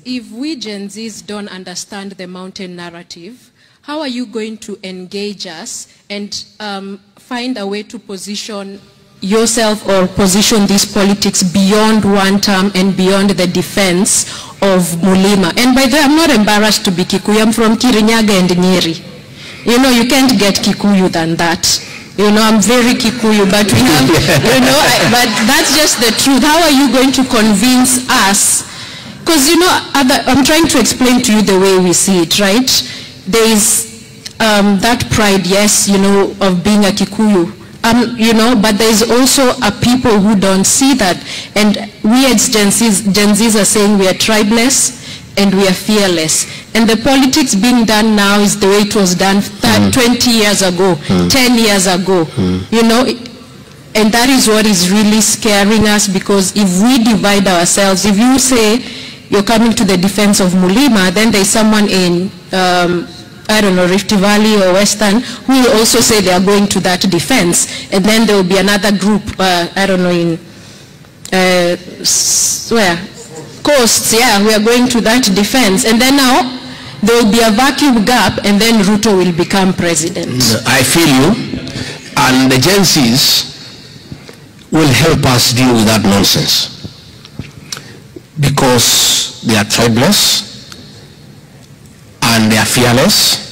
If we Gen Zs don't understand the mountain narrative, how are you going to engage us and find a way to position yourself or position these politics beyond one term and beyond the defense of Murima? And by the way, I'm not embarrassed to be Kikuyu. I'm from Kirinyaga and Nyeri. You know, you can't get Kikuyu than that. You know, I'm very Kikuyu, but we have, you know, but that's just the truth. How are you going to convince us? Because, you know, I'm trying to explain to you the way we see it, right? There is that pride, yes, you know, of being a Kikuyu. You know, but there is also a people who don't see that. And we as Gen Zs are saying we are tribeless and we are fearless. And the politics being done now is the way it was done 20 years ago, 10 years ago, you know. And that is what is really scaring us, because if we divide ourselves, if you say you're coming to the defense of Murima, then there's someone in I don't know, Rift Valley or Western, who will also say they are going to that defense. And then there will be another group, I don't know, in, where? Coasts, yeah, we are going to that defense. And then now, there will be a vacuum gap, and then Ruto will become president. I feel you. And the Gen Zs will help us deal with that nonsense. Because they are tribeless, and they are fearless,